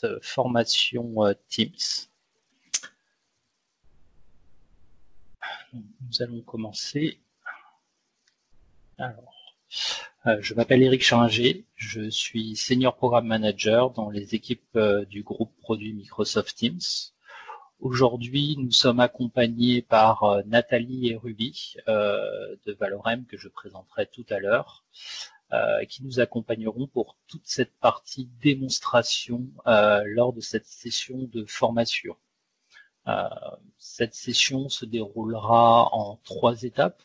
cette formation Teams. Nous allons commencer. Alors, je m'appelle Éric Scharinger, je suis Senior Programme Manager dans les équipes du groupe produit Microsoft Teams. Aujourd'hui, nous sommes accompagnés par Nathalie et Ruby de Valorem, que je présenterai tout à l'heure, qui nous accompagneront pour toute cette partie démonstration lors de cette session de formation. Cette session se déroulera en 3 étapes.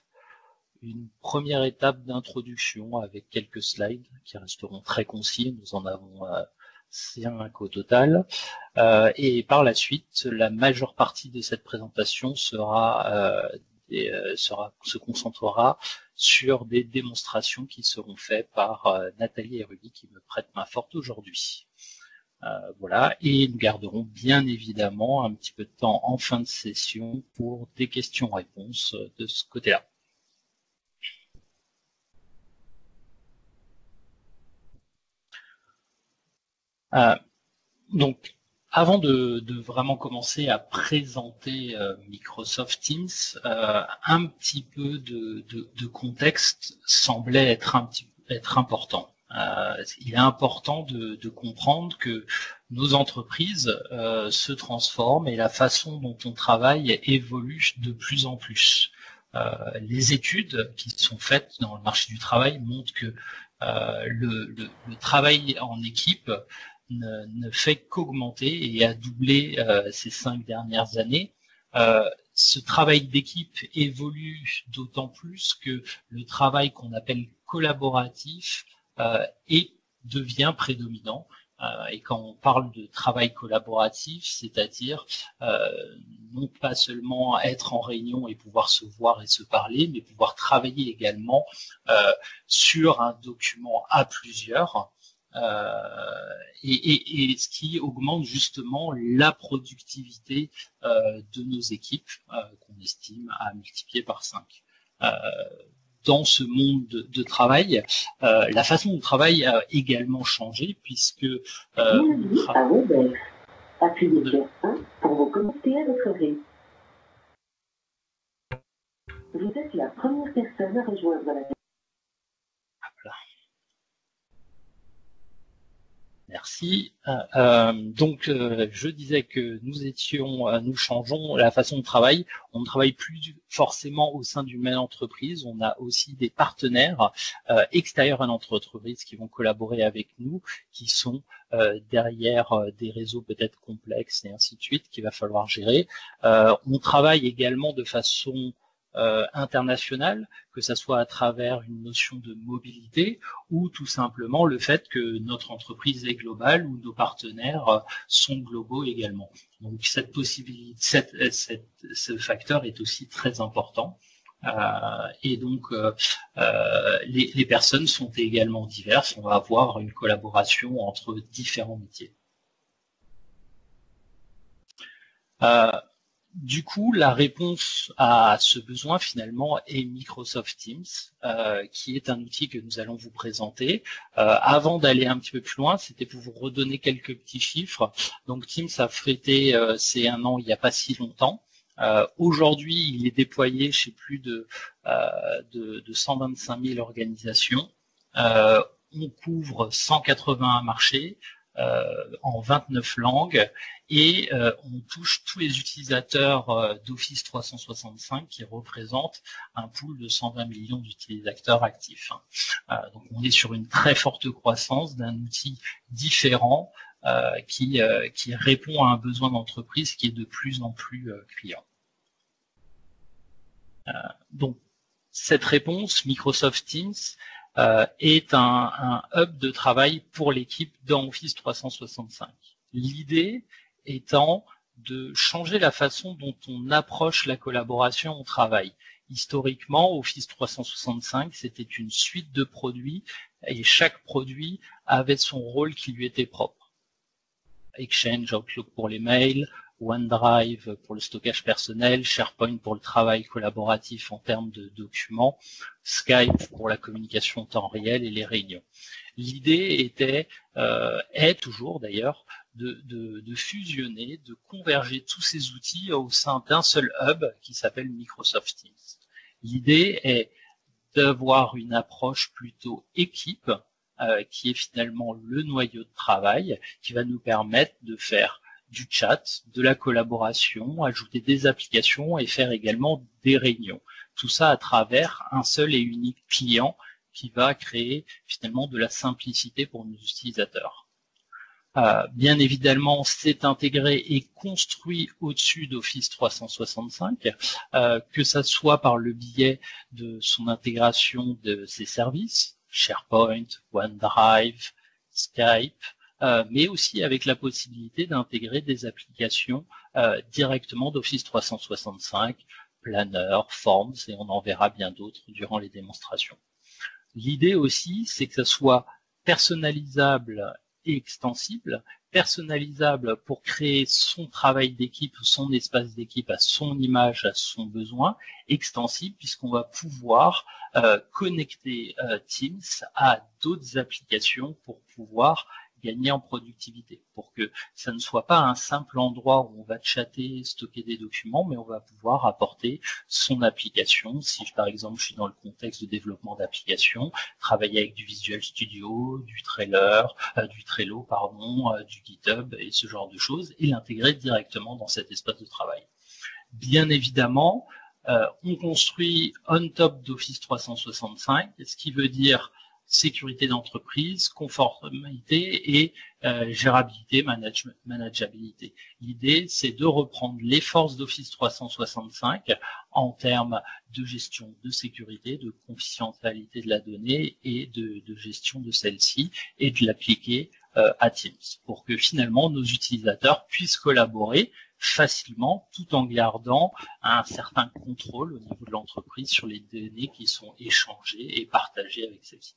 Une première étape d'introduction avec quelques slides qui resteront très concis, nous en avons 5 au total, et par la suite, la majeure partie de cette présentation se concentrera sur des démonstrations qui seront faites par Nathalie et Ruby qui me prêtent main forte aujourd'hui. Voilà, et nous garderons bien évidemment un petit peu de temps en fin de session pour des questions-réponses de ce côté-là. Donc, avant de vraiment commencer à présenter Microsoft Teams, un petit peu de contexte semblait être important. Il est important de comprendre que nos entreprises se transforment et la façon dont on travaille évolue de plus en plus. Les études qui sont faites dans le marché du travail montrent que le travail en équipe ne fait qu'augmenter et a doublé ces 5 dernières années. Ce travail d'équipe évolue d'autant plus que le travail qu'on appelle collaboratif devient prédominant. Et quand on parle de travail collaboratif, c'est-à-dire non pas seulement être en réunion et pouvoir se voir et se parler, mais pouvoir travailler également sur un document à plusieurs, et ce qui augmente justement la productivité de nos équipes, qu'on estime à multiplier par 5. Dans ce monde de travail, la façon dont on travaille a également changé, puisque appuyez sur 1 pour vous connecter à votre réseau. Vous êtes la première personne à rejoindre la. Merci. Donc, je disais que nous changeons la façon de travail. On ne travaille plus forcément au sein d'une même entreprise. On a aussi des partenaires extérieurs à notre entreprise qui vont collaborer avec nous, qui sont derrière des réseaux peut-être complexes et ainsi de suite qu'il va falloir gérer. On travaille également de façon internationale, que ça soit à travers une notion de mobilité ou tout simplement le fait que notre entreprise est globale ou nos partenaires sont globaux également. Donc cette possibilité, ce facteur est aussi très important. Et donc les personnes sont également diverses. On va avoir une collaboration entre différents métiers. Du coup, la réponse à ce besoin, finalement, est Microsoft Teams, qui est un outil que nous allons vous présenter. Avant d'aller un petit peu plus loin, c'était pour vous redonner quelques petits chiffres. Donc, Teams a fêté ses 1 an il n'y a pas si longtemps. Aujourd'hui, il est déployé chez plus de 125 000 organisations. On couvre 181 marchés. En 29 langues et on touche tous les utilisateurs d'Office 365 qui représentent un pool de 120 millions d'utilisateurs actifs. Donc on est sur une très forte croissance d'un outil différent qui répond à un besoin d'entreprise qui est de plus en plus criant. Donc cette réponse, Microsoft Teams, est un hub de travail pour l'équipe dans Office 365. L'idée étant de changer la façon dont on approche la collaboration au travail. Historiquement, Office 365, c'était une suite de produits et chaque produit avait son rôle qui lui était propre. Exchange, Outlook pour les mails, OneDrive pour le stockage personnel, SharePoint pour le travail collaboratif en termes de documents, Skype pour la communication en temps réel et les réunions. L'idée était, est toujours d'ailleurs, de fusionner, de converger tous ces outils au sein d'un seul hub qui s'appelle Microsoft Teams. L'idée est d'avoir une approche plutôt équipe, qui est finalement le noyau de travail, qui va nous permettre de faire du chat, de la collaboration, ajouter des applications et faire également des réunions. Tout ça à travers un seul et unique client qui va créer finalement de la simplicité pour nos utilisateurs. Bien évidemment, c'est intégré et construit au-dessus d'Office 365, que ça soit par le biais de son intégration de ses services, SharePoint, OneDrive, Skype, mais aussi avec la possibilité d'intégrer des applications directement d'Office 365, Planner, Forms, et on en verra bien d'autres durant les démonstrations. L'idée aussi, c'est que ça soit personnalisable et extensible, personnalisable pour créer son travail d'équipe, son espace d'équipe à son image, à son besoin, extensible puisqu'on va pouvoir connecter Teams à d'autres applications pour pouvoir gagner en productivité, pour que ça ne soit pas un simple endroit où on va chatter, stocker des documents, mais on va pouvoir apporter son application. Si par exemple je suis dans le contexte de développement d'applications, travailler avec du Visual Studio, du Trello, du GitHub et ce genre de choses, et l'intégrer directement dans cet espace de travail. Bien évidemment, on construit on top d'Office 365, ce qui veut dire sécurité d'entreprise, conformité et gérabilité, manageabilité. L'idée, c'est de reprendre les forces d'Office 365 en termes de gestion de sécurité, de confidentialité de la donnée et de gestion de celle-ci et de l'appliquer à Teams pour que finalement nos utilisateurs puissent collaborer facilement tout en gardant un certain contrôle au niveau de l'entreprise sur les données qui sont échangées et partagées avec celle-ci.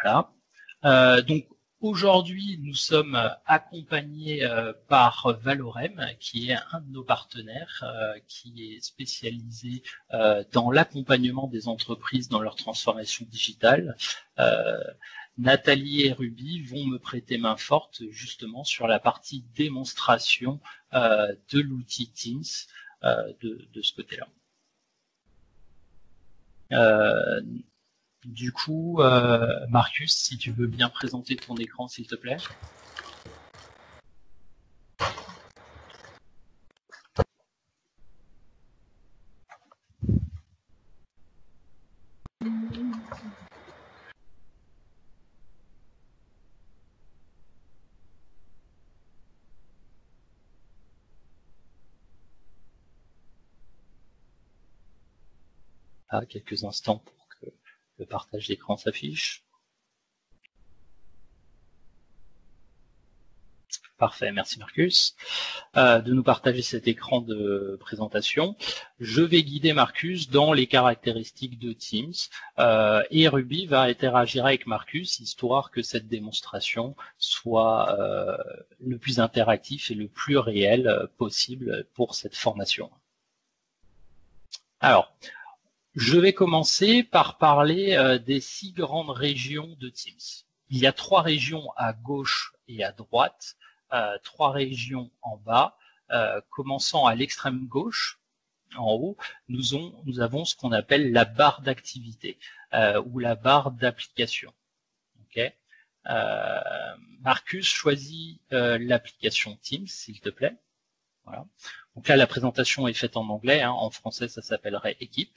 Voilà. Donc aujourd'hui, nous sommes accompagnés par Valorem, qui est un de nos partenaires, qui est spécialisé dans l'accompagnement des entreprises dans leur transformation digitale. Nathalie et Ruby vont me prêter main forte justement sur la partie démonstration de l'outil Teams de ce côté-là. Du coup, Marcus, si tu veux bien présenter ton écran, s'il te plaît. À quelques instants pour que le partage d'écran s'affiche. Parfait, merci Marcus de nous partager cet écran de présentation. Je vais guider Marcus dans les caractéristiques de Teams et Ruby va interagir avec Marcus histoire que cette démonstration soit le plus interactif et le plus réel possible pour cette formation. Alors, je vais commencer par parler des 6 grandes régions de Teams. Il y a 3 régions à gauche et à droite, 3 régions en bas. Commençant à l'extrême gauche, en haut, nous avons ce qu'on appelle la barre d'activité ou la barre d'application. Okay. Marcus, choisis l'application Teams, s'il te plaît. Voilà. Donc là, la présentation est faite en anglais, hein. En français, ça s'appellerait équipe.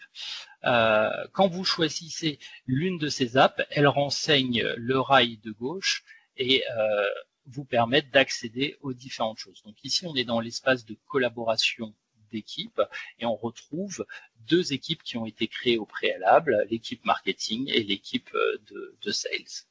Quand vous choisissez l'une de ces apps, elle renseigne le rail de gauche et vous permettent d'accéder aux différentes choses. Donc ici, on est dans l'espace de collaboration d'équipe et on retrouve 2 équipes qui ont été créées au préalable, l'équipe marketing et l'équipe de sales.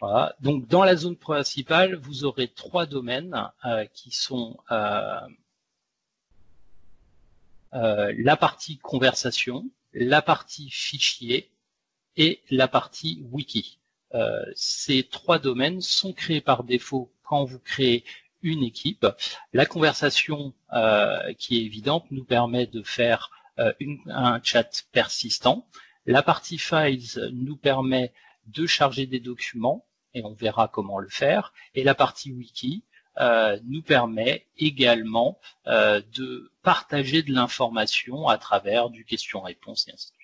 Voilà. Donc dans la zone principale, vous aurez 3 domaines qui sont la partie conversation, la partie fichier et la partie wiki. Ces 3 domaines sont créés par défaut quand vous créez une équipe. La conversation qui est évidente nous permet de faire un chat persistant. La partie Files nous permet de charger des documents, et on verra comment le faire. Et la partie Wiki nous permet également de partager de l'information à travers du question-réponse et ainsi de suite.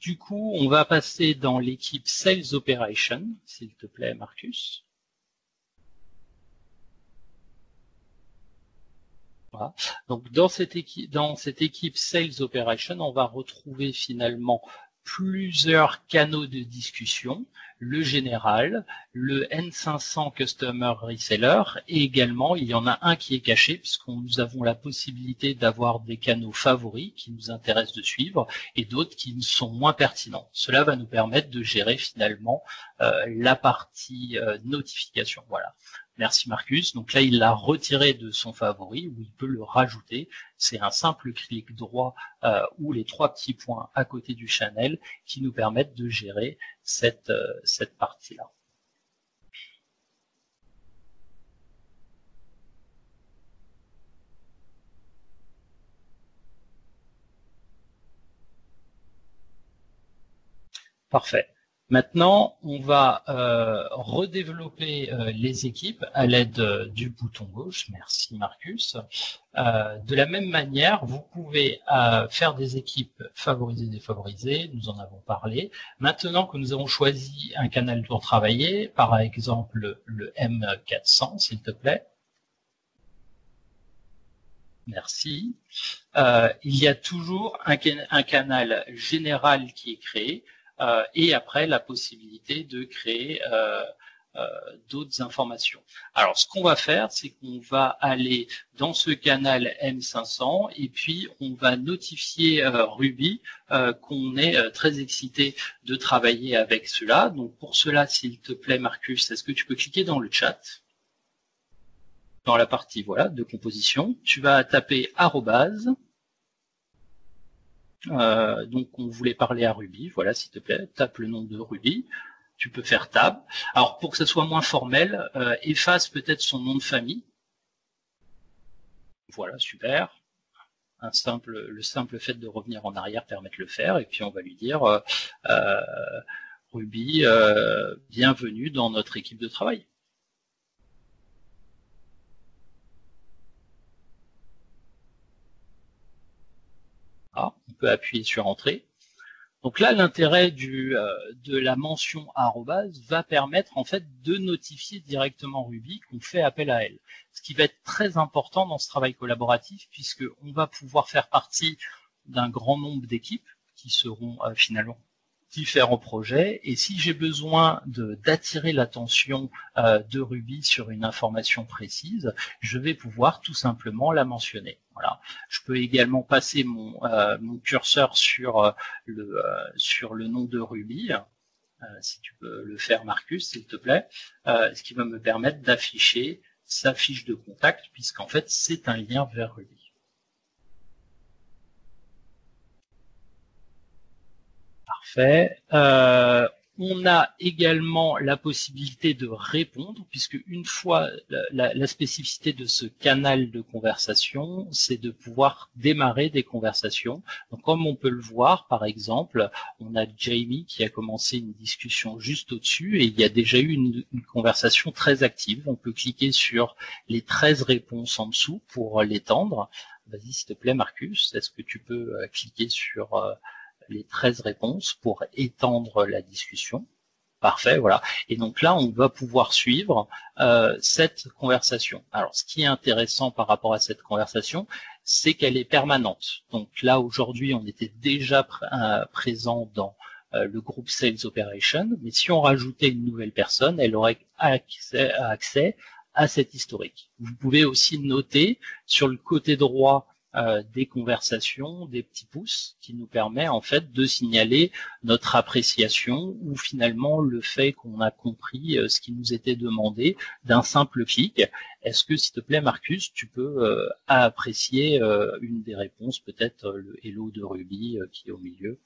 Du coup, on va passer dans l'équipe Sales Operation, s'il te plaît, Marcus. Voilà. Donc, dans cette équipe Sales Operation, on va retrouver finalement plusieurs canaux de discussion, le général, le N500 Customer Reseller, et également, il y en a un qui est caché, puisque nous avons la possibilité d'avoir des canaux favoris qui nous intéressent de suivre, et d'autres qui sont moins pertinents. Cela va nous permettre de gérer finalement la partie notification. Voilà. Merci Marcus. Donc là, il l'a retiré de son favori, où il peut le rajouter. C'est un simple clic droit ou les 3 petits points à côté du channel qui nous permettent de gérer cette partie-là. Parfait. Maintenant, on va redévelopper les équipes à l'aide du bouton gauche. Merci Marcus. De la même manière, vous pouvez faire des équipes favorisées, défavorisées. Nous en avons parlé. Maintenant que nous avons choisi un canal pour travailler, par exemple le M400, s'il te plaît. Merci. Il y a toujours un canal général qui est créé. Et après la possibilité de créer d'autres informations. Alors, ce qu'on va faire, c'est qu'on va aller dans ce canal M500 et puis on va notifier Ruby qu'on est très excité de travailler avec cela. Donc, pour cela, s'il te plaît, Marcus, est-ce que tu peux cliquer dans le chat ? Dans la partie voilà de composition, tu vas taper arrobase. Donc on voulait parler à Ruby, voilà s'il te plaît, tape le nom de Ruby, tu peux faire tab. Alors pour que ça soit moins formel, efface peut-être son nom de famille. Voilà, super. Le simple fait de revenir en arrière permet de le faire, et puis on va lui dire Ruby, bienvenue dans notre équipe de travail. Ah, on peut appuyer sur Entrée. Donc là, l'intérêt de la mention arrobase va permettre en fait de notifier directement Ruby qu'on fait appel à elle. Ce qui va être très important dans ce travail collaboratif puisque on va pouvoir faire partie d'un grand nombre d'équipes qui seront finalement différents projets, et si j'ai besoin d'attirer l'attention de Ruby sur une information précise, je vais pouvoir tout simplement la mentionner. Voilà. Je peux également passer mon curseur sur le nom de Ruby, si tu peux le faire Marcus, s'il te plaît, ce qui va me permettre d'afficher sa fiche de contact, puisqu'en fait c'est un lien vers Ruby. Parfait. On a également la possibilité de répondre, puisque une fois la spécificité de ce canal de conversation, c'est de pouvoir démarrer des conversations. Donc, comme on peut le voir, par exemple, on a Jamie qui a commencé une discussion juste au-dessus, et il y a déjà eu une conversation très active. On peut cliquer sur les 13 réponses en dessous pour l'étendre. Vas-y, s'il te plaît, Marcus, est-ce que tu peux cliquer sur les 13 réponses pour étendre la discussion. Parfait, voilà. Et donc là, on va pouvoir suivre cette conversation. Alors, ce qui est intéressant par rapport à cette conversation, c'est qu'elle est permanente. Donc là, aujourd'hui, on était déjà présent dans le groupe Sales Operation, mais si on rajoutait une nouvelle personne, elle aurait accès à cet historique. Vous pouvez aussi noter sur le côté droit des conversations, des petits pouces qui nous permet en fait de signaler notre appréciation ou finalement le fait qu'on a compris ce qui nous était demandé d'un simple clic. Est-ce que s'il te plaît Marcus, tu peux apprécier une des réponses, peut-être le hello de Ruby qui est au milieu?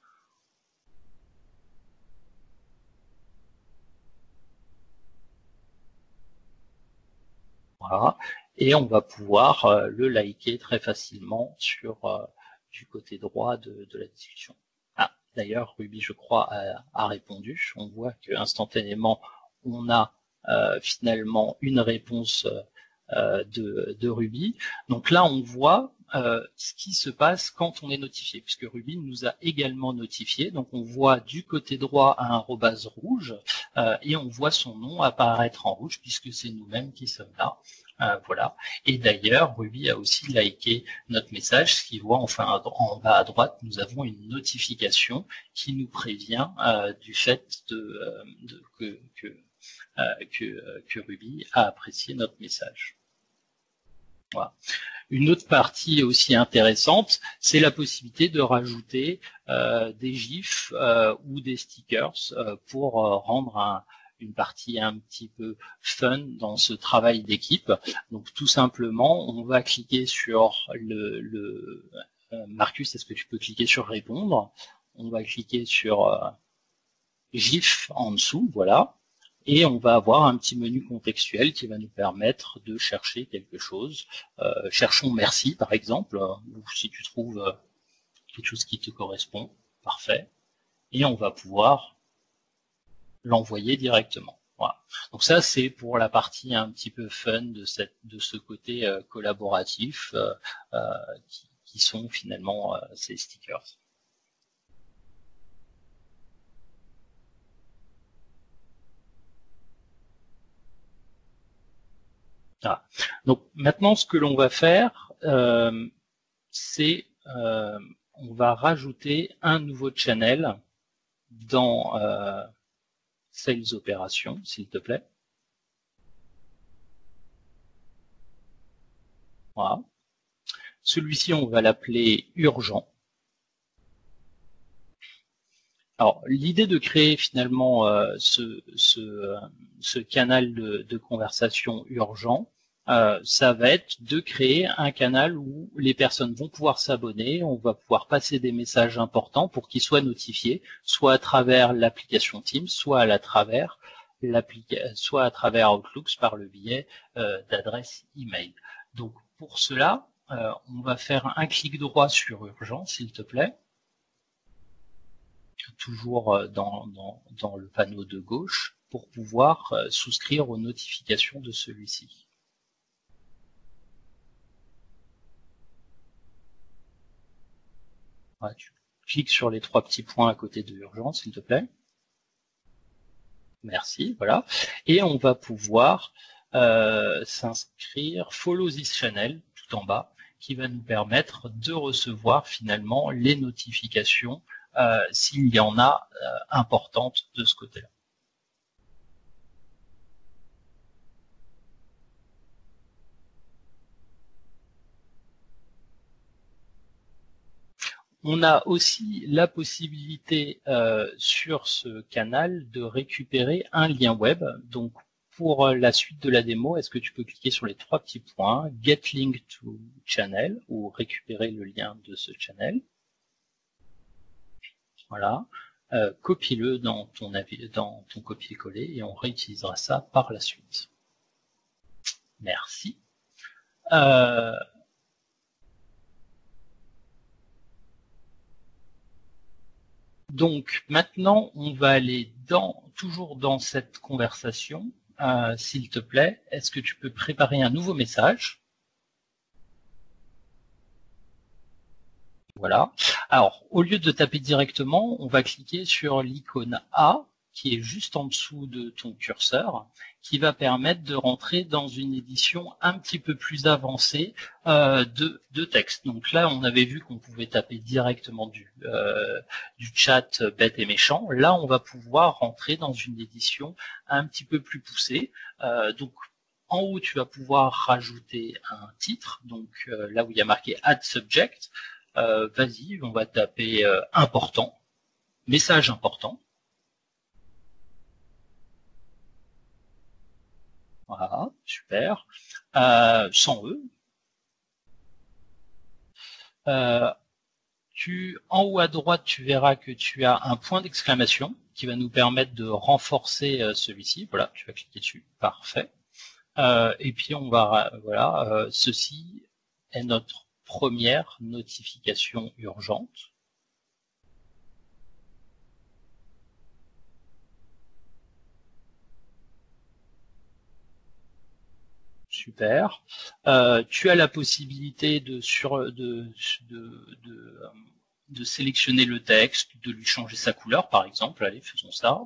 Voilà. Et on va pouvoir le liker très facilement sur du côté droit de la discussion. Ah, d'ailleurs, Ruby, je crois, a répondu. On voit que instantanément, on a finalement une réponse de Ruby. Donc là, on voit ce qui se passe quand on est notifié, puisque Ruby nous a également notifié. Donc on voit du côté droit un arrobase rouge et on voit son nom apparaître en rouge, puisque c'est nous-mêmes qui sommes là. Voilà. Et d'ailleurs, Ruby a aussi liké notre message, ce qui voit enfin en bas à droite, nous avons une notification qui nous prévient du fait que Ruby a apprécié notre message. Voilà. Une autre partie aussi intéressante, c'est la possibilité de rajouter des gifs ou des stickers pour rendre une partie un petit peu fun dans ce travail d'équipe. Donc tout simplement, on va cliquer sur Marcus, est-ce que tu peux cliquer sur répondre? On va cliquer sur GIF en dessous, voilà. Et on va avoir un petit menu contextuel qui va nous permettre de chercher quelque chose. Cherchons merci, par exemple, ou si tu trouves quelque chose qui te correspond, parfait. Et on va pouvoir l'envoyer directement. Voilà. Donc ça, c'est pour la partie un petit peu fun de ce côté collaboratif qui sont finalement ces stickers. Ah. Donc maintenant, ce que l'on va faire, c'est on va rajouter un nouveau channel dans Sales Opérations, s'il te plaît. Voilà. Celui-ci, on va l'appeler urgent. Alors, l'idée de créer finalement ce canal de conversation urgent, ça va être de créer un canal où les personnes vont pouvoir s'abonner, on va pouvoir passer des messages importants pour qu'ils soient notifiés, soit à travers l'application Teams, soit à travers Outlook par le biais d'adresse email. Donc pour cela, on va faire un clic droit sur urgent, s'il te plaît. Toujours dans le panneau de gauche pour pouvoir souscrire aux notifications de celui-ci. Voilà, tu cliques sur les trois petits points à côté de urgence, s'il te plaît. Merci, voilà. Et on va pouvoir s'inscrire, follow this channel, tout en bas, qui va nous permettre de recevoir finalement les notifications s'il y en a importantes de ce côté-là. On a aussi la possibilité sur ce canal de récupérer un lien web. Donc pour la suite de la démo, est-ce que tu peux cliquer sur les trois petits points, Get Link to Channel, ou récupérer le lien de ce channel. Voilà. Copie-le dans ton copier-coller et on réutilisera ça par la suite. Merci. Donc maintenant, on va aller toujours dans cette conversation. S'il te plaît, est-ce que tu peux préparer un nouveau message? Voilà. Alors, au lieu de taper directement, on va cliquer sur l'icône A, qui est juste en dessous de ton curseur, qui va permettre de rentrer dans une édition un petit peu plus avancée de texte. Donc là, on avait vu qu'on pouvait taper directement du chat bête et méchant. Là, on va pouvoir rentrer dans une édition un petit peu plus poussée. Donc, en haut, tu vas pouvoir rajouter un titre. Donc là où il y a marqué Add Subject, vas-y, on va taper important, message important. Voilà, super. Sans E. En haut à droite, tu verras que tu as un point d'exclamation qui va nous permettre de renforcer celui-ci. Voilà, tu vas cliquer dessus. Parfait. Et puis on va, voilà, ceci est notre première notification urgente. Super. Tu as la possibilité de sélectionner le texte, de lui changer sa couleur, par exemple. Allez, faisons ça.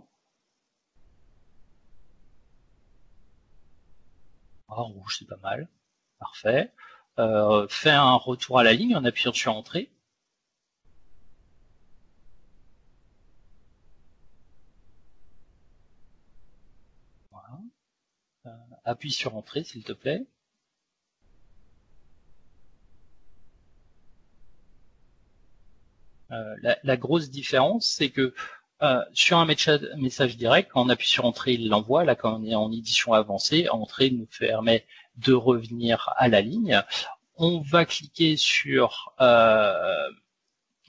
Ah, rouge, c'est pas mal. Parfait. Fais un retour à la ligne en appuyant sur Entrée. Voilà. Appuie sur Entrée, s'il te plaît. La grosse différence, c'est que sur un message direct, quand on appuie sur Entrée, il l'envoie. Là, quand on est en édition avancée, Entrée nous permet de revenir à la ligne. On va cliquer sur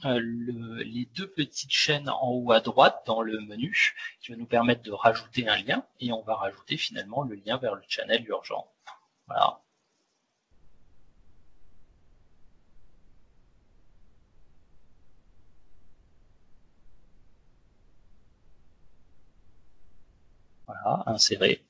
les deux petites chaînes en haut à droite dans le menu, qui va nous permettre de rajouter un lien, et on va rajouter finalement le lien vers le channel urgent. Voilà. Voilà, insérer.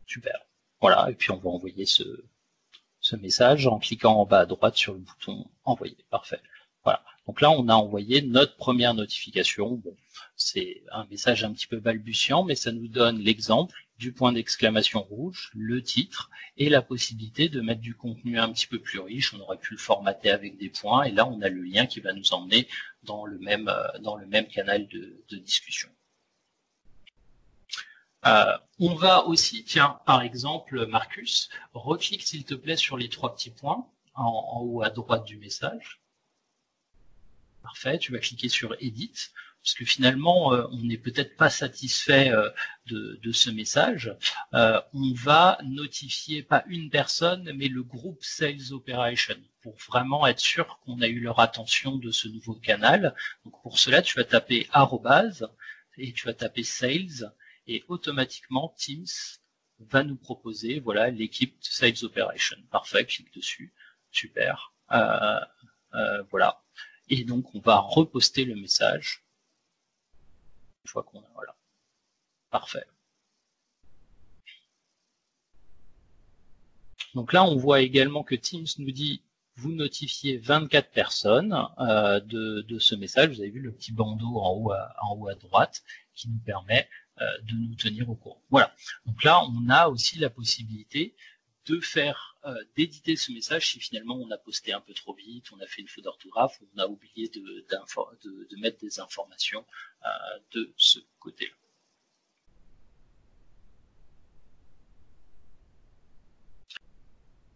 Super. Voilà, et puis on va envoyer ce message en cliquant en bas à droite sur le bouton envoyer. Parfait. Voilà. Donc là, on a envoyé notre première notification. Bon, c'est un message un petit peu balbutiant, mais ça nous donne l'exemple du point d'exclamation rouge, le titre, et la possibilité de mettre du contenu un petit peu plus riche. On aurait pu le formater avec des points, et là, on a le lien qui va nous emmener dans le même canal de discussion. On va aussi, tiens, par exemple, Marcus, reclique s'il te plaît sur les trois petits points en haut à droite du message. Parfait, tu vas cliquer sur Edit, parce que finalement, on n'est peut-être pas satisfait de ce message. On va notifier pas une personne, mais le groupe Sales Operation, pour vraiment être sûr qu'on a eu leur attention de ce nouveau canal. Donc pour cela, tu vas taper arrobase et tu vas taper Sales, et automatiquement Teams va nous proposer, voilà, l'équipe Sales Operation. Parfait, clique dessus, super. Voilà. Et donc on va reposter le message. Une fois qu'on a, voilà. Parfait. Donc là, on voit également que Teams nous dit vous notifiez 24 personnes de ce message. Vous avez vu le petit bandeau en haut à droite qui nous permet de nous tenir au courant. Voilà. Donc là, on a aussi la possibilité de faire d'éditer ce message si finalement on a posté un peu trop vite, on a fait une faute d'orthographe, ou on a oublié de mettre des informations de ce côté-là.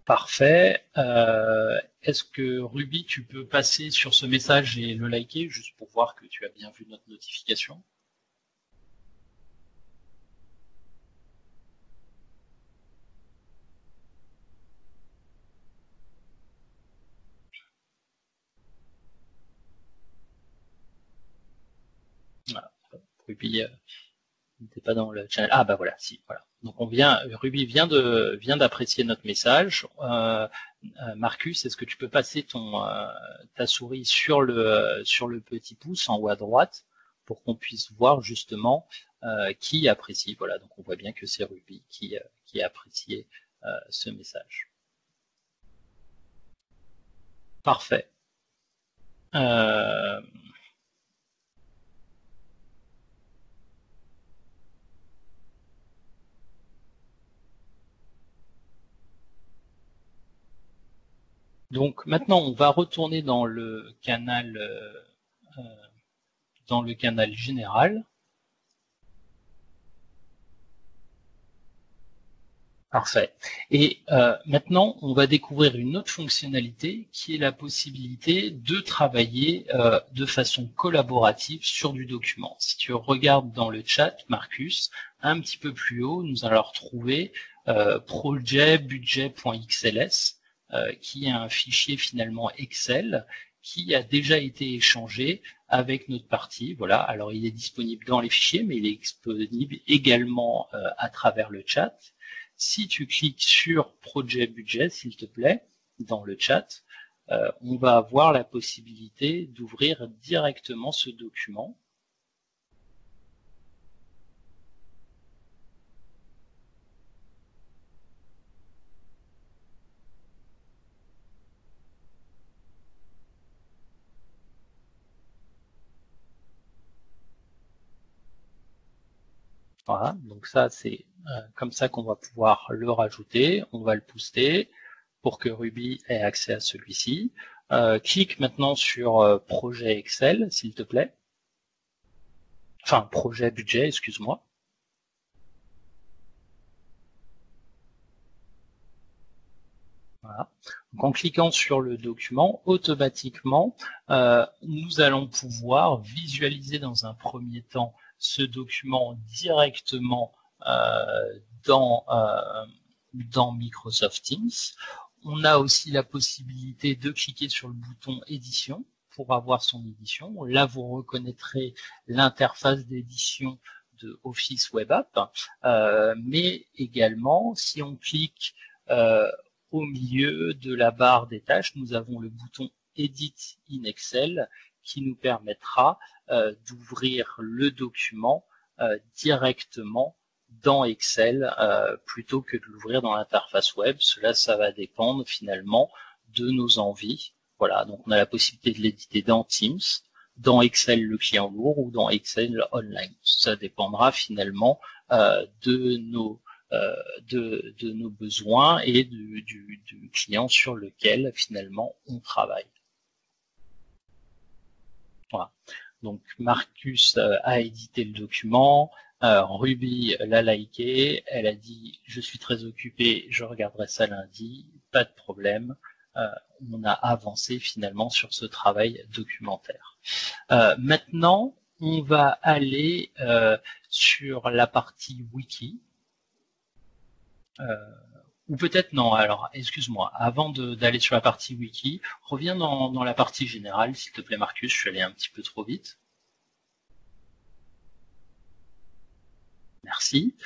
Parfait. Est-ce que Ruby, tu peux passer sur ce message et le liker, juste pour voir que tu as bien vu notre notification? Voilà. Ruby n'était pas dans le channel. Ah bah voilà, si, voilà. Donc Ruby vient d'apprécier notre message. Marcus, est-ce que tu peux passer ta souris sur le petit pouce en haut à droite pour qu'on puisse voir justement qui apprécie. Voilà, donc on voit bien que c'est Ruby qui a apprécié ce message. Parfait. Donc maintenant, on va retourner dans le canal général. Parfait. Et maintenant, on va découvrir une autre fonctionnalité qui est la possibilité de travailler de façon collaborative sur du document. Si tu regardes dans le chat, Marcus, un petit peu plus haut, nous allons retrouver projet budget.xls qui est un fichier finalement Excel qui a déjà été échangé avec notre partie. Voilà, alors il est disponible dans les fichiers, mais il est disponible également à travers le chat. Si tu cliques sur projet budget, s'il te plaît, dans le chat, on va avoir la possibilité d'ouvrir directement ce document. Voilà, donc ça c'est comme ça qu'on va pouvoir le rajouter. On va le booster pour que Ruby ait accès à celui-ci. Clique maintenant sur projet Excel, s'il te plaît. Enfin, projet budget, excuse-moi. Voilà. Donc, en cliquant sur le document, automatiquement, nous allons pouvoir visualiser dans un premier temps ce document directement dans Microsoft Teams. On a aussi la possibilité de cliquer sur le bouton édition pour avoir son édition. Là, vous reconnaîtrez l'interface d'édition de Office Web App, mais également, si on clique au milieu de la barre des tâches, nous avons le bouton Edit in Excel qui nous permettra d'ouvrir le document directement dans Excel plutôt que de l'ouvrir dans l'interface web. Cela, ça va dépendre finalement de nos envies. Voilà, donc on a la possibilité de l'éditer dans Teams, dans Excel le client lourd ou dans Excel Online. Ça dépendra finalement de nos besoins et du client sur lequel finalement on travaille. Voilà. Donc Marcus a édité le document, Ruby l'a liké, elle a dit je suis très occupée, je regarderai ça lundi, pas de problème. On a avancé finalement sur ce travail documentaire. Maintenant, on va aller sur la partie wiki. Ou peut-être non, alors excuse-moi, avant d'aller sur la partie wiki, reviens dans la partie générale, s'il te plaît Marcus, je suis allé un petit peu trop vite. Merci.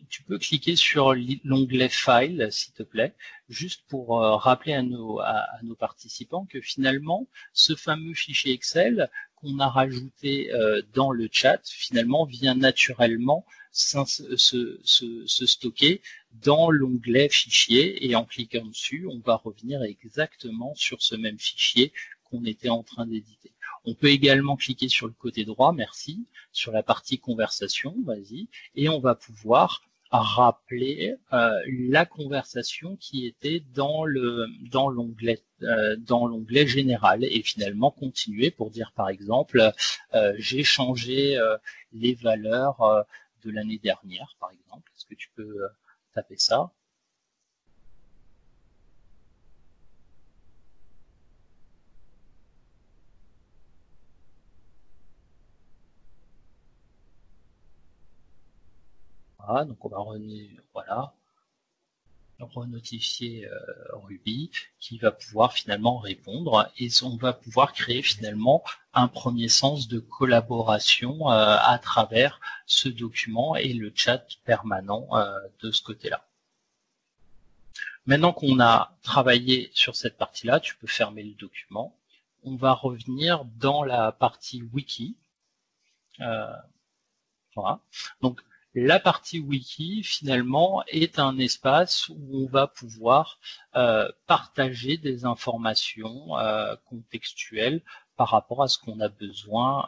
Tu peux cliquer sur l'onglet File, s'il te plaît, juste pour rappeler à nos participants que finalement, ce fameux fichier Excel qu'on a rajouté dans le chat, finalement, vient naturellement se stocker dans l'onglet Fichier, et en cliquant dessus, on va revenir exactement sur ce même fichier qu'on était en train d'éditer. On peut également cliquer sur le côté droit, merci, sur la partie conversation, vas-y, et on va pouvoir rappeler la conversation qui était dans l'onglet général, et finalement continuer pour dire par exemple j'ai changé les valeurs de l'année dernière, par exemple. Est-ce que tu peux taper ça? Voilà, donc on va renotifier Ruby qui va pouvoir finalement répondre, et on va pouvoir créer finalement un premier sens de collaboration à travers ce document et le chat permanent de ce côté-là. Maintenant qu'on a travaillé sur cette partie-là, tu peux fermer le document. On va revenir dans la partie wiki. Voilà. Donc, la partie wiki, finalement, est un espace où on va pouvoir partager des informations contextuelles par rapport à ce qu'on a besoin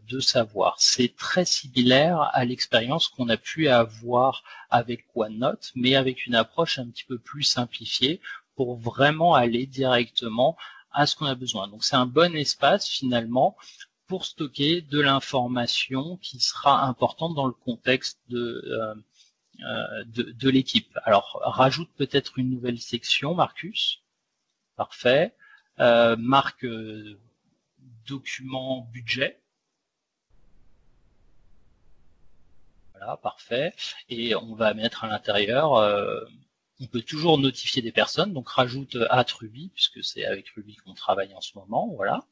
de savoir. C'est très similaire à l'expérience qu'on a pu avoir avec OneNote, mais avec une approche un petit peu plus simplifiée pour vraiment aller directement à ce qu'on a besoin. Donc, c'est un bon espace, finalement, pour stocker de l'information qui sera importante dans le contexte de l'équipe. Alors, rajoute peut-être une nouvelle section, Marcus. Parfait. Marque document budget. Voilà, parfait. Et on va mettre à l'intérieur, on peut toujours notifier des personnes, donc rajoute @Ruby, puisque c'est avec Ruby qu'on travaille en ce moment. Voilà.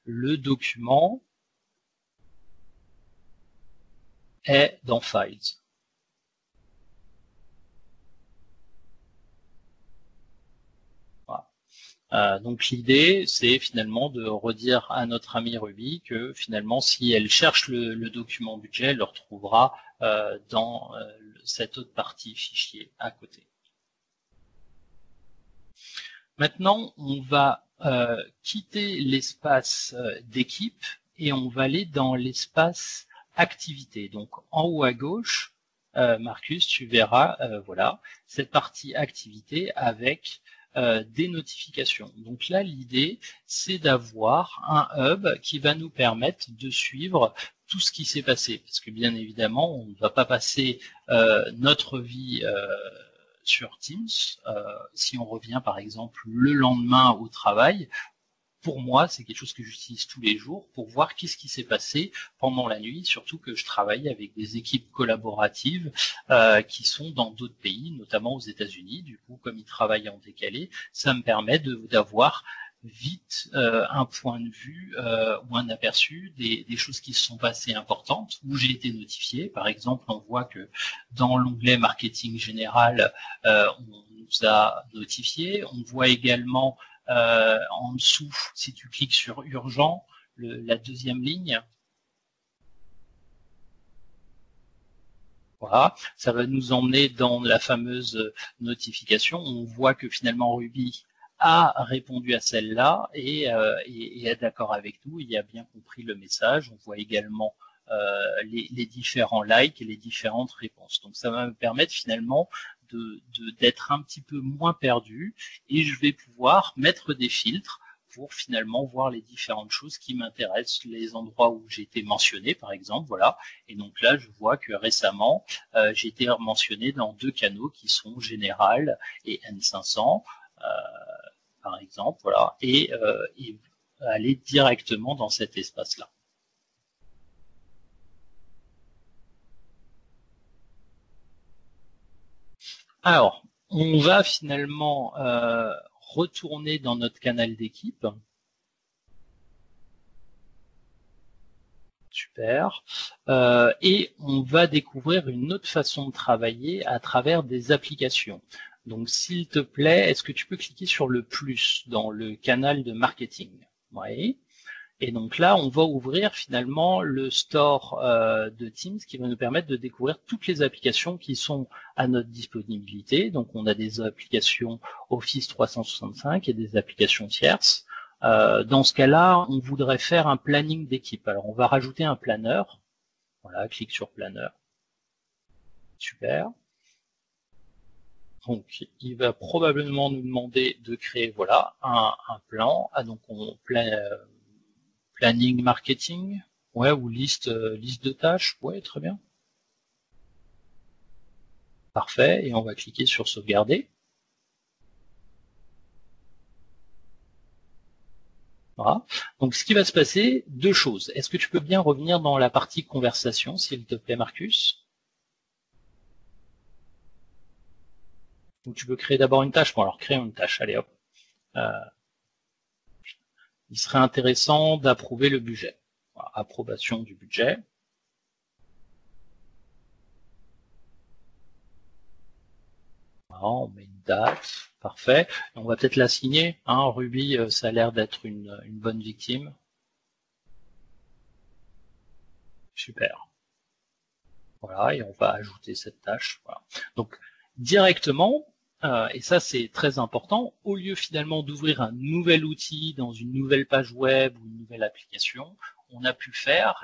Le document est dans Files. Donc l'idée, c'est finalement de redire à notre amie Ruby que finalement, si elle cherche le document budget, elle le retrouvera dans cette autre partie fichier à côté. Maintenant, on va quitter l'espace d'équipe et on va aller dans l'espace activité. Donc en haut à gauche, Marcus, tu verras voilà, cette partie activité avec des notifications. Donc là, l'idée, c'est d'avoir un hub qui va nous permettre de suivre tout ce qui s'est passé. Parce que bien évidemment, on ne va pas passer notre vie sur Teams. Si on revient par exemple le lendemain au travail, pour moi, c'est quelque chose que j'utilise tous les jours pour voir qu'est-ce qui s'est passé pendant la nuit, surtout que je travaille avec des équipes collaboratives qui sont dans d'autres pays, notamment aux États-Unis. Du coup, comme ils travaillent en décalé, ça me permet d'avoir vite un point de vue ou un aperçu des choses qui se sont passées importantes, où j'ai été notifié. Par exemple, on voit que dans l'onglet marketing général, on nous a notifié. On voit également en dessous, si tu cliques sur urgent, la deuxième ligne, voilà, ça va nous emmener dans la fameuse notification. On voit que finalement Ruby a répondu à celle-là et est d'accord avec nous, il a bien compris le message. On voit également les différents likes et les différentes réponses. Donc ça va me permettre finalement d'être un petit peu moins perdu et je vais pouvoir mettre des filtres pour finalement voir les différentes choses qui m'intéressent, les endroits où j'ai été mentionné par exemple, voilà. Et donc là, je vois que récemment, j'ai été mentionné dans 2 canaux qui sont Général et N500, par exemple, voilà, et aller directement dans cet espace-là. Alors, on va finalement retourner dans notre canal d'équipe. Super. Et on va découvrir une autre façon de travailler à travers des applications. Donc, s'il te plaît, est-ce que tu peux cliquer sur le plus dans le canal de marketing? Oui. Et donc là, on va ouvrir finalement le store de Teams qui va nous permettre de découvrir toutes les applications qui sont à notre disponibilité. Donc on a des applications Office 365 et des applications tierces. Dans ce cas-là, on voudrait faire un planning d'équipe. Alors on va rajouter un planeur. Voilà, clique sur planeur. Super. Donc il va probablement nous demander de créer voilà un plan. Ah, donc on planning marketing, ouais, ou liste de tâches, ouais, très bien. Parfait, et on va cliquer sur sauvegarder. Voilà. Donc ce qui va se passer, 2 choses. Est-ce que tu peux bien revenir dans la partie conversation, s'il te plaît, Marcus? Ou tu peux créer d'abord une tâche. Bon, alors créons une tâche, allez hop. Il serait intéressant d'approuver le budget. Voilà, approbation du budget. Voilà, on met une date, parfait. Et on va peut-être la signer. Hein, Ruby, ça a l'air d'être une bonne victime. Super. Voilà, et on va ajouter cette tâche. Voilà. Donc, directement, et ça c'est très important, au lieu finalement d'ouvrir un nouvel outil dans une nouvelle page web ou une nouvelle application, on a pu faire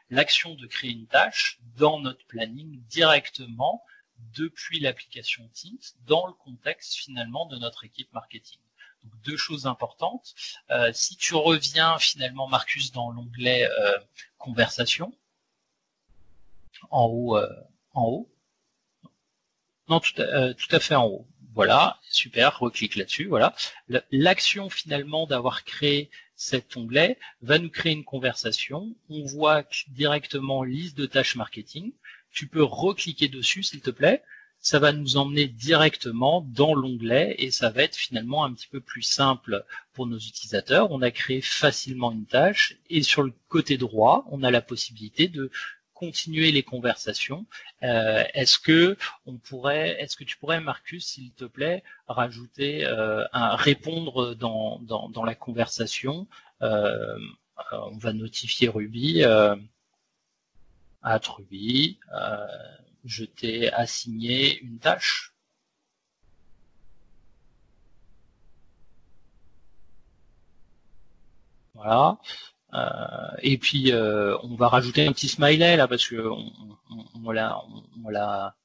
l'action de créer une tâche dans notre planning directement depuis l'application Teams dans le contexte finalement de notre équipe marketing. Donc 2 choses importantes. Si tu reviens finalement, Marcus, dans l'onglet conversation, en haut. Non, tout à fait en haut. Voilà, super, reclique là-dessus, voilà. L'action finalement d'avoir créé cet onglet va nous créer une conversation. On voit directement liste de tâches marketing. Tu peux recliquer dessus, s'il te plaît. Ça va nous emmener directement dans l'onglet et ça va être finalement un petit peu plus simple pour nos utilisateurs. On a créé facilement une tâche et sur le côté droit, on a la possibilité de continuer les conversations. Est-ce que tu pourrais, Marcus, s'il te plaît, rajouter répondre dans la conversation. On va notifier Ruby. Ruby, je t'ai assigné une tâche. Voilà. Et puis on va rajouter un petit smiley là parce que on la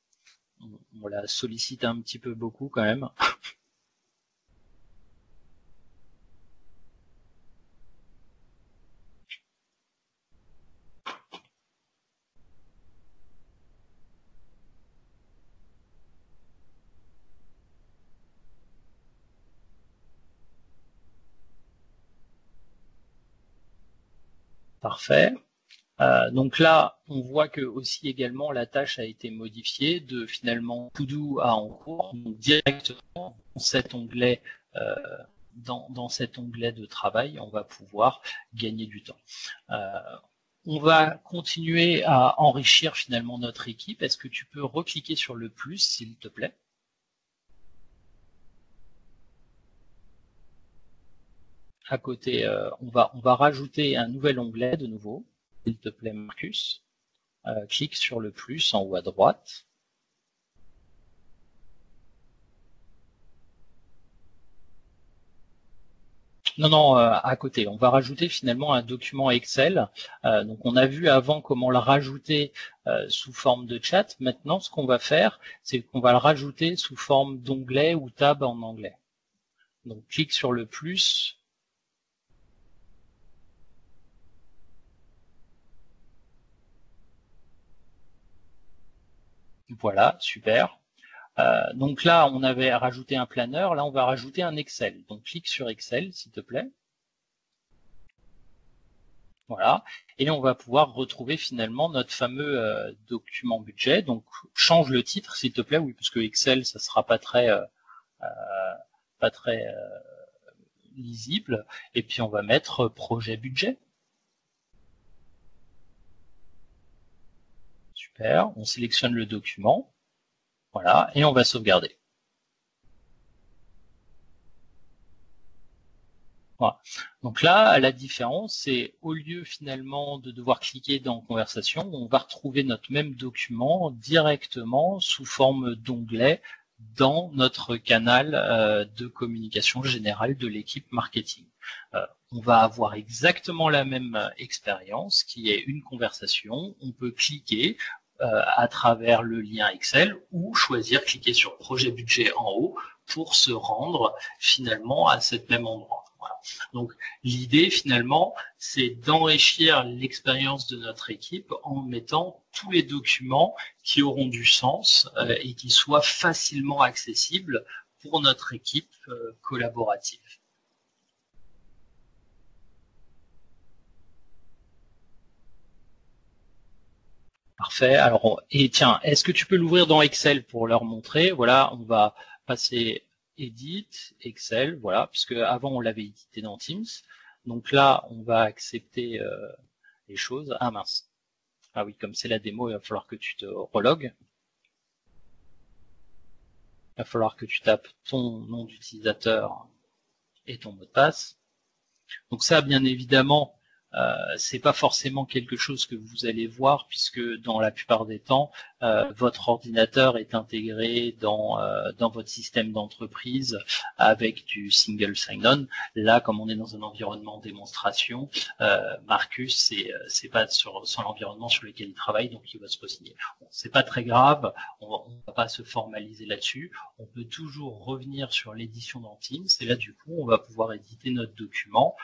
sollicite un petit peu beaucoup quand même. Parfait. Donc là, on voit que aussi également la tâche a été modifiée de finalement to do à en cours. Donc directement dans cet onglet, dans cet onglet de travail, on va pouvoir gagner du temps. On va continuer à enrichir finalement notre équipe. Est-ce que tu peux recliquer sur le plus, s'il te plaît? À côté, on va rajouter un nouvel onglet de nouveau. S'il te plaît, Marcus. Clique sur le plus en haut à droite. Non, à côté. On va rajouter finalement un document Excel. Donc on a vu avant comment le rajouter sous forme de chat. Maintenant, ce qu'on va faire, c'est qu'on va le rajouter sous forme d'onglet ou tab en anglais. Donc clique sur le plus. Voilà, super. Donc là, on avait rajouté un planeur. Là, on va rajouter un Excel. Donc clique sur Excel, s'il te plaît. Voilà, et on va pouvoir retrouver finalement notre fameux document budget. Donc change le titre s'il te plaît, oui, parce que Excel ça sera pas très lisible. Et puis on va mettre projet budget. Super, on sélectionne le document, voilà, et on va sauvegarder. Voilà. Donc là, la différence, c'est au lieu finalement de devoir cliquer dans conversation, on va retrouver notre même document directement sous forme d'onglet dans notre canal de communication générale de l'équipe marketing. On va avoir exactement la même expérience qui est une conversation. On peut cliquer à travers le lien Excel ou choisir cliquer sur projet budget en haut pour se rendre finalement à cet même endroit. Voilà. Donc l'idée finalement, c'est d'enrichir l'expérience de notre équipe en mettant tous les documents qui auront du sens et qui soient facilement accessibles pour notre équipe collaborative. Parfait. Alors, et tiens, est-ce que tu peux l'ouvrir dans Excel pour leur montrer? Voilà, on va passer Edit, Excel, voilà, puisque avant on l'avait édité dans Teams. Donc là, on va accepter les choses. Ah mince. Ah oui, comme c'est la démo, il va falloir que tu te relogues. Il va falloir que tu tapes ton nom d'utilisateur et ton mot de passe. Donc ça, bien évidemment, c'est pas forcément quelque chose que vous allez voir puisque dans la plupart des temps, votre ordinateur est intégré dans votre système d'entreprise avec du single sign-on. Là, comme on est dans un environnement démonstration, Marcus, c'est pas sur l'environnement sur lequel il travaille, donc il va se re-signer. Bon, c'est pas très grave, on va pas se formaliser là-dessus. On peut toujours revenir sur l'édition dans Teams et là, du coup, on va pouvoir éditer notre document.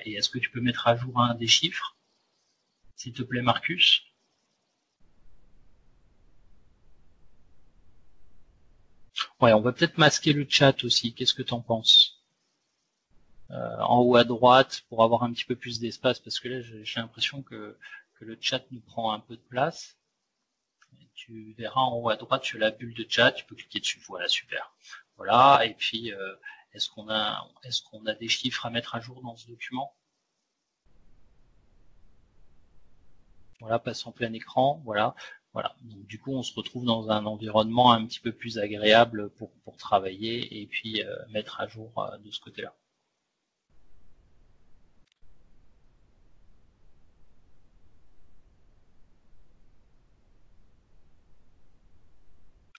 Et est-ce que tu peux mettre à jour un des chiffres, s'il te plaît, Marcus? Ouais, on va peut-être masquer le chat aussi. Qu'est-ce que tu en penses? En haut à droite, pour avoir un petit peu plus d'espace, parce que là, j'ai l'impression que le chat nous prend un peu de place. Tu verras en haut à droite, tu as la bulle de chat, tu peux cliquer dessus. Voilà, super. Voilà, et puis, est-ce qu'on a des chiffres à mettre à jour dans ce document? Voilà, passe en plein écran, voilà. Voilà. Donc, du coup, on se retrouve dans un environnement un petit peu plus agréable pour travailler et puis mettre à jour de ce côté-là.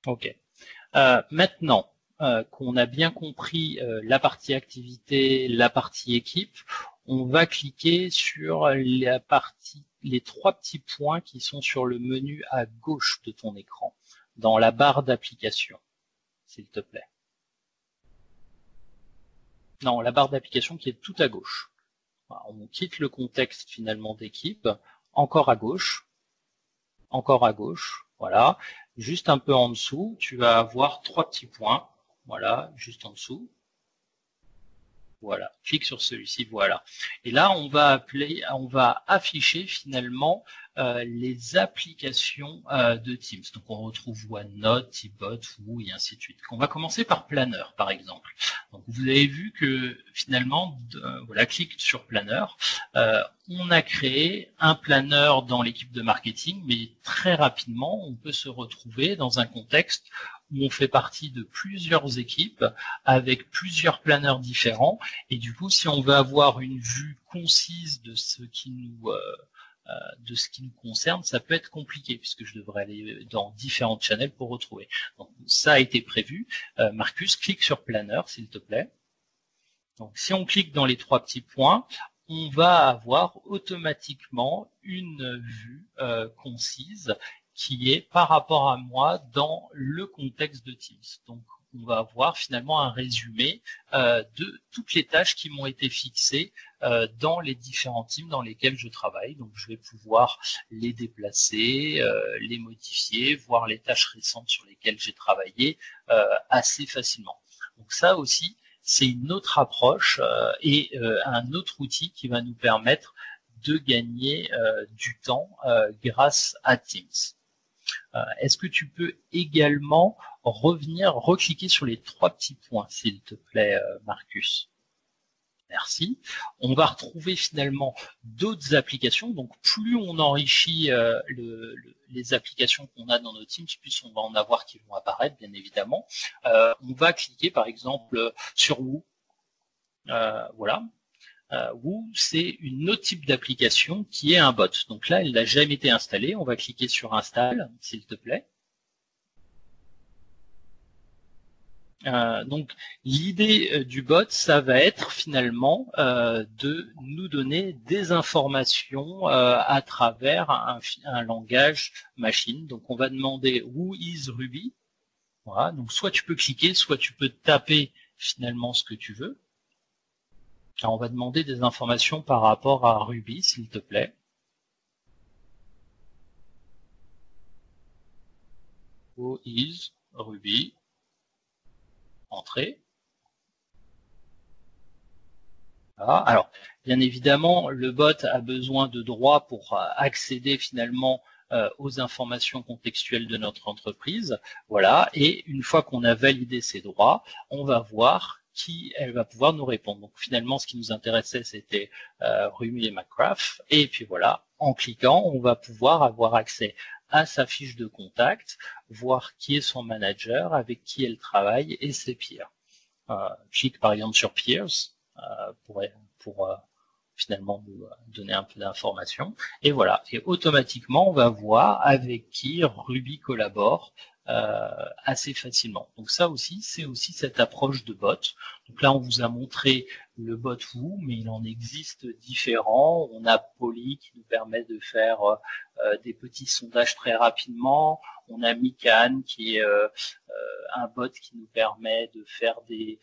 Ok. Maintenant qu'on a bien compris la partie activité, la partie équipe, on va cliquer sur les trois petits points qui sont sur le menu à gauche de ton écran, dans la barre d'application, s'il te plaît. Non, la barre d'application qui est tout à gauche. On quitte le contexte finalement d'équipe, encore à gauche, voilà. Juste un peu en dessous, tu vas avoir trois petits points, voilà, juste en dessous. Voilà, clique sur celui-ci, voilà. Et là, on va afficher finalement les applications de Teams. Donc, on retrouve OneNote, Tibot, Woo et ainsi de suite. On va commencer par Planner, par exemple. Donc, vous avez vu que finalement, voilà, clique sur Planner. On a créé un planner dans l'équipe de marketing, mais très rapidement, on peut se retrouver dans un contexte où on fait partie de plusieurs équipes avec plusieurs planners différents. Et du coup, si on veut avoir une vue concise de ce qui nous concerne, ça peut être compliqué puisque je devrais aller dans différents channels pour retrouver. Donc, ça a été prévu. Marcus, clique sur Planner, s'il te plaît. Donc, si on clique dans les trois petits points, on va avoir automatiquement une vue concise qui est par rapport à moi dans le contexte de Teams. Donc, on va avoir finalement un résumé de toutes les tâches qui m'ont été fixées dans les différents teams dans lesquels je travaille. Donc, je vais pouvoir les déplacer, les modifier, voir les tâches récentes sur lesquelles j'ai travaillé assez facilement. Donc, ça aussi, c'est une autre approche et un autre outil qui va nous permettre de gagner du temps grâce à Teams. Est-ce que tu peux également recliquer sur les trois petits points, s'il te plaît, Marcus? Merci. On va retrouver finalement d'autres applications. Donc, plus on enrichit les applications qu'on a dans nos Teams, plus on va en avoir qui vont apparaître, bien évidemment. On va cliquer, par exemple, sur Woo. Voilà. Woo, c'est une autre type d'application qui est un bot. Donc là, elle n'a jamais été installée. On va cliquer sur Install, s'il te plaît. Donc l'idée du bot, ça va être finalement de nous donner des informations à travers un langage machine. Donc on va demander Who is Ruby. Voilà. Donc soit tu peux cliquer, soit tu peux taper finalement ce que tu veux. Alors on va demander des informations par rapport à Ruby, s'il te plaît. Who is Ruby? Entrée. Voilà. Alors, bien évidemment, le bot a besoin de droits pour accéder finalement aux informations contextuelles de notre entreprise. Voilà. Et une fois qu'on a validé ces droits, on va voir qui elle va pouvoir nous répondre. Donc finalement, ce qui nous intéressait, c'était Ruby et McCraft. Et puis voilà, en cliquant, on va pouvoir avoir accès à sa fiche de contact, voir qui est son manager, avec qui elle travaille et ses peers. Clique par exemple sur Peers pour finalement nous donner un peu d'informations. Et voilà, et automatiquement, on va voir avec qui Ruby collabore assez facilement. Donc ça aussi, c'est aussi cette approche de bot. Donc là, on vous a montré le bot Woo, mais il en existe différents. On a Polly qui nous permet de faire des petits sondages très rapidement. On a Mikan qui est un bot qui nous permet de faire des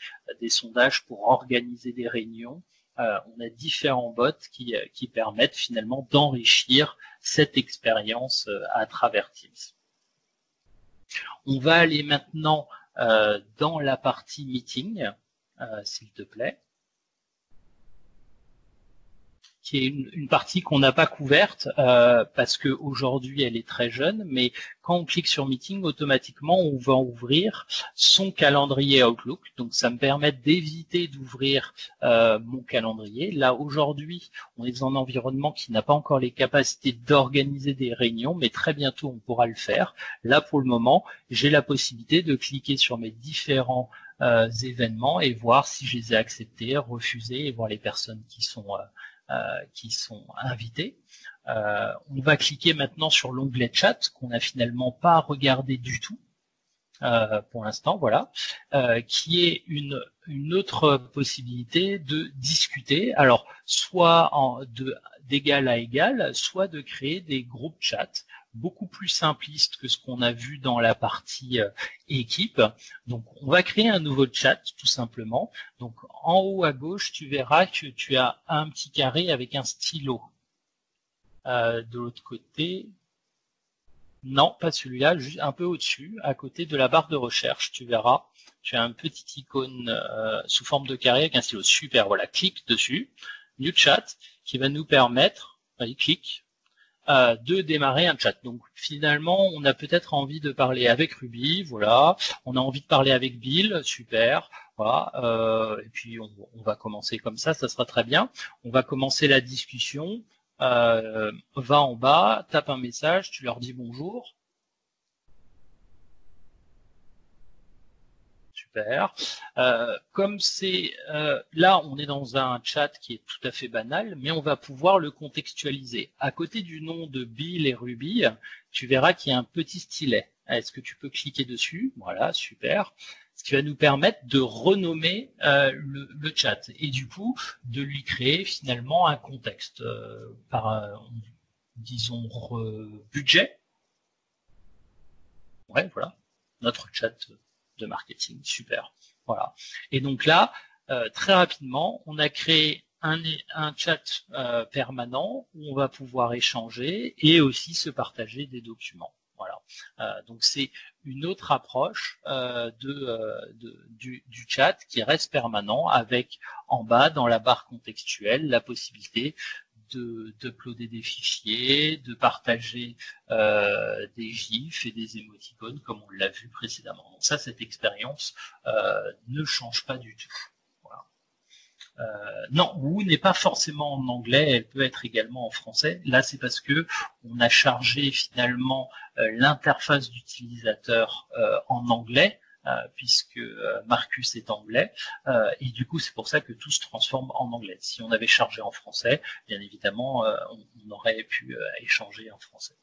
sondages pour organiser des réunions. On a différents bots qui permettent finalement d'enrichir cette expérience à travers Teams. On va aller maintenant dans la partie meeting, s'il te plaît. qui est une partie qu'on n'a pas couverte parce que aujourd'hui elle est très jeune, mais quand on clique sur Meeting, automatiquement on va ouvrir son calendrier Outlook. Donc ça me permet d'éviter d'ouvrir mon calendrier. Là aujourd'hui, on est dans un environnement qui n'a pas encore les capacités d'organiser des réunions, mais très bientôt on pourra le faire. Là pour le moment, j'ai la possibilité de cliquer sur mes différents événements et voir si je les ai acceptés, refusés, et voir les personnes qui sont invitées. On va cliquer maintenant sur l'onglet chat qu'on n'a finalement pas regardé du tout pour l'instant, voilà, qui est une autre possibilité de discuter. Alors, soit d'égal à égal, soit de créer des groupes chat beaucoup plus simplistes que ce qu'on a vu dans la partie équipe. Donc, on va créer un nouveau chat, tout simplement. Donc, en haut à gauche, tu verras que tu as un petit carré avec un stylo. De l'autre côté, non, pas celui-là, juste un peu au-dessus, à côté de la barre de recherche, tu verras, tu as un petit icône sous forme de carré avec un stylo. Super, voilà, clique dessus, New Chat, qui va nous permettre, allez, clique, de démarrer un chat. Donc finalement, on a peut-être envie de parler avec Ruby, voilà, on a envie de parler avec Bill, super, voilà, et puis on va commencer comme ça sera très bien. On va commencer la discussion. Va en bas, tape un message, tu leur dis bonjour. Super. Comme c'est là, on est dans un chat qui est tout à fait banal, mais on va pouvoir le contextualiser. À côté du nom de Bill et Ruby, tu verras qu'il y a un petit stylet. Est-ce que tu peux cliquer dessus? Voilà, super. Ce qui va nous permettre de renommer le chat et du coup de lui créer finalement un contexte par, disons, budget. Ouais, voilà, notre chat de marketing, super. Voilà. Et donc là, très rapidement, on a créé un chat permanent où on va pouvoir échanger et aussi se partager des documents. Voilà. Donc c'est une autre approche du chat qui reste permanent avec en bas dans la barre contextuelle la possibilité d'uploader des fichiers, de partager des gifs et des émoticônes comme on l'a vu précédemment. Donc ça, cette expérience ne change pas du tout. Non, Woo n'est pas forcément en anglais, elle peut être également en français. Là, c'est parce que on a chargé finalement l'interface d'utilisateur en anglais, puisque Marcus est anglais, et du coup, c'est pour ça que tout se transforme en anglais. Si on avait chargé en français, bien évidemment, on aurait pu échanger en français.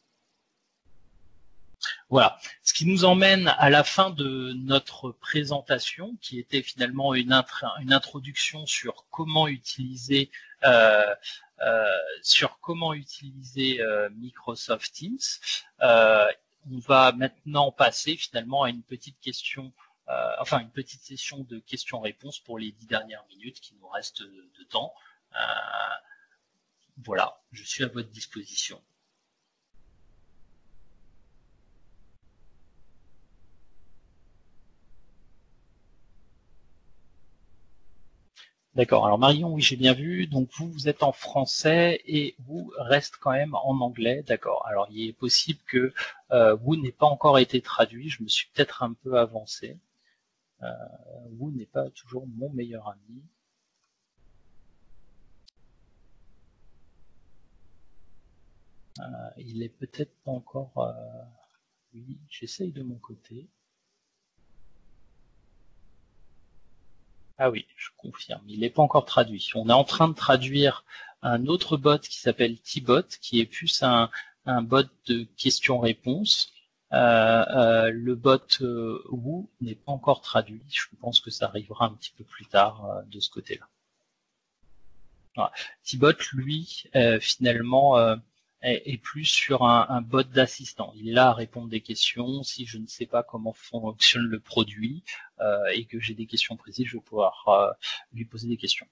Voilà, ce qui nous emmène à la fin de notre présentation, qui était finalement une introduction sur comment utiliser Microsoft Teams. On va maintenant passer finalement à une petite question, une petite session de questions-réponses pour les 10 dernières minutes qui nous restent de temps. Voilà, je suis à votre disposition. D'accord, alors Marion, oui, j'ai bien vu, donc vous êtes en français et vous reste quand même en anglais, d'accord. Alors il est possible que vous n'ait pas encore été traduit, je me suis peut-être un peu avancé. Vous n'est pas toujours mon meilleur ami. Il est peut-être pas encore... oui, j'essaye de mon côté. Ah oui, je confirme, il n'est pas encore traduit. On est en train de traduire un autre bot qui s'appelle T-Bot, qui est plus un bot de questions-réponses. Le bot Woo n'est pas encore traduit. Je pense que ça arrivera un petit peu plus tard de ce côté-là. Voilà. T-Bot, lui, finalement, est plus sur un bot d'assistant. Il est là à répondre des questions. Si je ne sais pas comment fonctionne le produit et que j'ai des questions précises, je vais pouvoir lui poser des questions.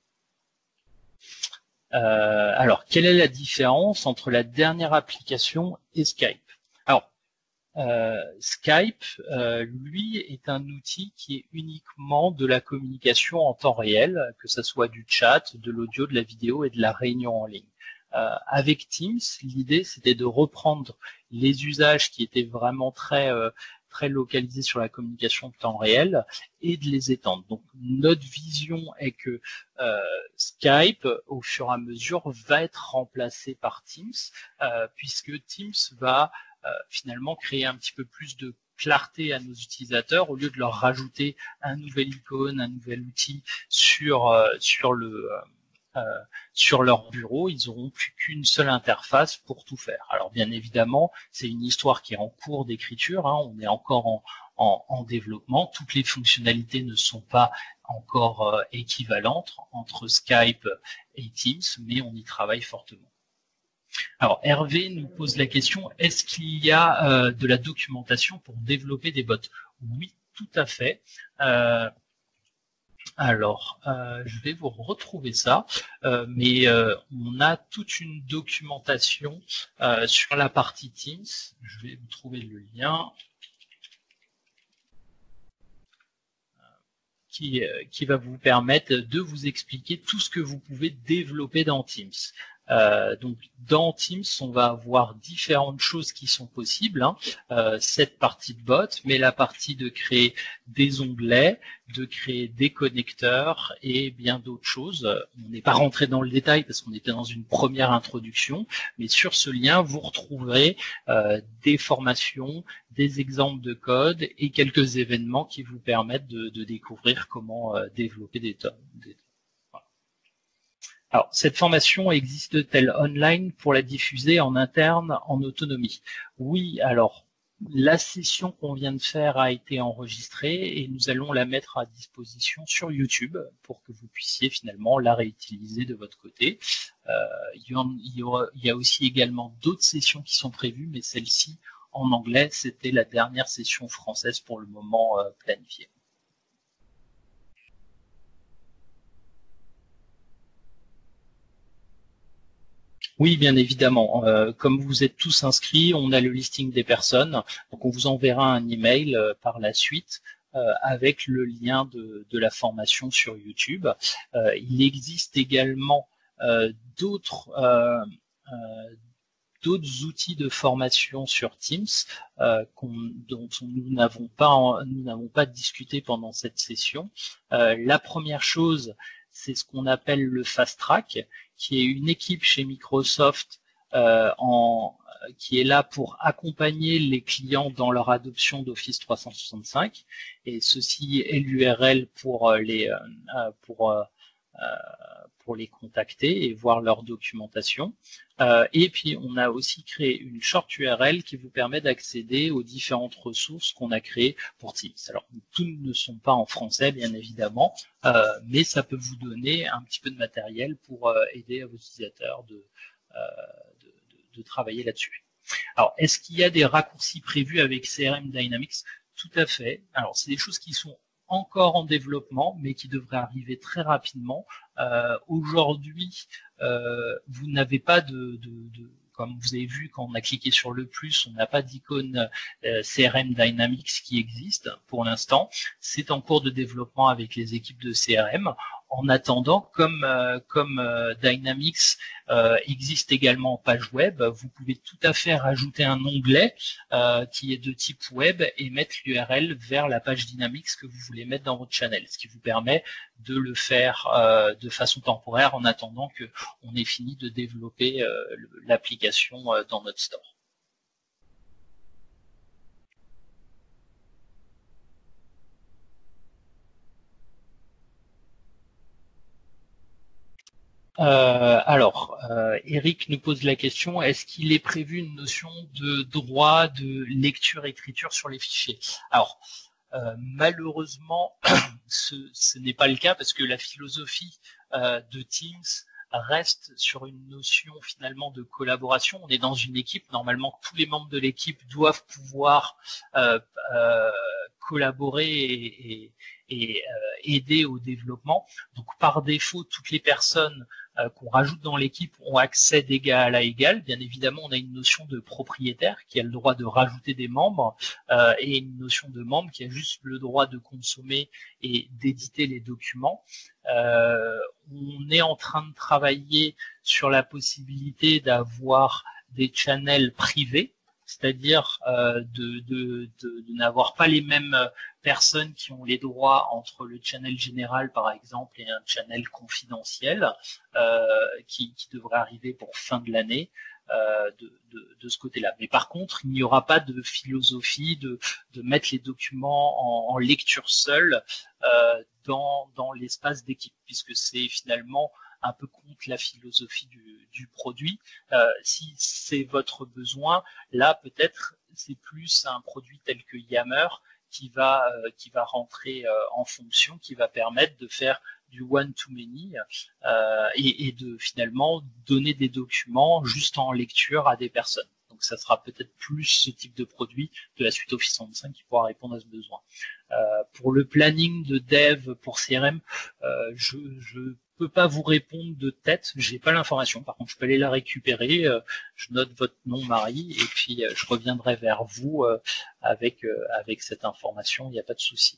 Alors, quelle est la différence entre la dernière application et Skype? Alors, Skype, lui, est un outil qui est uniquement de la communication en temps réel, que ce soit du chat, de l'audio, de la vidéo et de la réunion en ligne. Avec Teams, l'idée, c'était de reprendre les usages qui étaient vraiment très localisés sur la communication de temps réel et de les étendre. Donc, notre vision est que Skype, au fur et à mesure, va être remplacé par Teams, puisque Teams va finalement créer un petit peu plus de clarté à nos utilisateurs au lieu de leur rajouter un nouvel icône, un nouvel outil sur leur bureau, ils n'auront plus qu'une seule interface pour tout faire. Alors bien évidemment, c'est une histoire qui est en cours d'écriture, hein, on est encore en développement, toutes les fonctionnalités ne sont pas encore équivalentes entre Skype et Teams, mais on y travaille fortement. Alors Hervé nous pose la question, est-ce qu'il y a de la documentation pour développer des bots? Oui, tout à fait. Alors, je vais vous retrouver ça, mais on a toute une documentation sur la partie Teams. Je vais vous trouver le lien qui va vous permettre de vous expliquer tout ce que vous pouvez développer dans Teams. Donc dans Teams, on va avoir différentes choses qui sont possibles, hein. Cette partie de bot, mais la partie de créer des onglets, de créer des connecteurs et bien d'autres choses. On n'est pas rentré dans le détail parce qu'on était dans une première introduction, mais sur ce lien, vous retrouverez des formations, des exemples de code et quelques événements qui vous permettent de découvrir comment développer des tonnes. Alors, cette formation existe-t-elle online pour la diffuser en interne, en autonomie? Oui, alors, la session qu'on vient de faire a été enregistrée et nous allons la mettre à disposition sur YouTube pour que vous puissiez finalement la réutiliser de votre côté. Il y a aussi également d'autres sessions qui sont prévues, mais celle-ci, en anglais, c'était la dernière session française pour le moment planifiée. Oui, bien évidemment. Comme vous êtes tous inscrits, on a le listing des personnes. Donc, on vous enverra un email par la suite avec le lien de la formation sur YouTube. Il existe également d'autres outils de formation sur Teams dont nous n'avons pas discuté pendant cette session. La première chose, c'est ce qu'on appelle le Fast Track, qui est une équipe chez Microsoft qui est là pour accompagner les clients dans leur adoption d'Office 365. Et ceci est l'URL pour les contacter et voir leur documentation. Et puis, on a aussi créé une short URL qui vous permet d'accéder aux différentes ressources qu'on a créées pour Teams. Alors, tous ne sont pas en français, bien évidemment, mais ça peut vous donner un petit peu de matériel pour aider vos utilisateurs de travailler là-dessus. Alors, est-ce qu'il y a des raccourcis prévus avec CRM Dynamics? Tout à fait. Alors, c'est des choses qui sont encore en développement, mais qui devraient arriver très rapidement. Aujourd'hui, vous n'avez pas comme vous avez vu quand on a cliqué sur le plus, on n'a pas d'icône CRM Dynamics qui existe pour l'instant. C'est en cours de développement avec les équipes de CRM. En attendant, comme Dynamics existe également en page web, vous pouvez tout à fait rajouter un onglet qui est de type web et mettre l'URL vers la page Dynamics que vous voulez mettre dans votre channel, ce qui vous permet de le faire de façon temporaire en attendant qu'on ait fini de développer l'application dans notre store. Eric nous pose la question, est-ce qu'il est prévu une notion de droit de lecture-écriture sur les fichiers? Alors, malheureusement, ce n'est pas le cas parce que la philosophie de Teams reste sur une notion finalement de collaboration. On est dans une équipe, normalement tous les membres de l'équipe doivent pouvoir collaborer et aider au développement. Donc par défaut, toutes les personnes qu'on rajoute dans l'équipe ont accès d'égal à égal. Bien évidemment, on a une notion de propriétaire qui a le droit de rajouter des membres et une notion de membre qui a juste le droit de consommer et d'éditer les documents. On est en train de travailler sur la possibilité d'avoir des channels privés, c'est-à-dire de n'avoir pas les mêmes personnes qui ont les droits entre le channel général, par exemple, et un channel confidentiel qui devrait arriver pour fin de l'année. De ce côté-là. Mais par contre, il n'y aura pas de philosophie de mettre les documents en lecture seule dans l'espace d'équipe, puisque c'est finalement un peu contre la philosophie du produit. Si c'est votre besoin, là peut-être c'est plus un produit tel que Yammer qui va rentrer en fonction, qui va permettre de faire du one-to-many et de finalement donner des documents juste en lecture à des personnes. Donc ça sera peut-être plus ce type de produit de la suite Office 365 qui pourra répondre à ce besoin. Pour le planning de dev pour CRM, je peux pas vous répondre de tête, j'ai pas l'information. Par contre, je peux aller la récupérer. Je note votre nom, Marie, et puis je reviendrai vers vous avec cette information. Il n'y a pas de souci.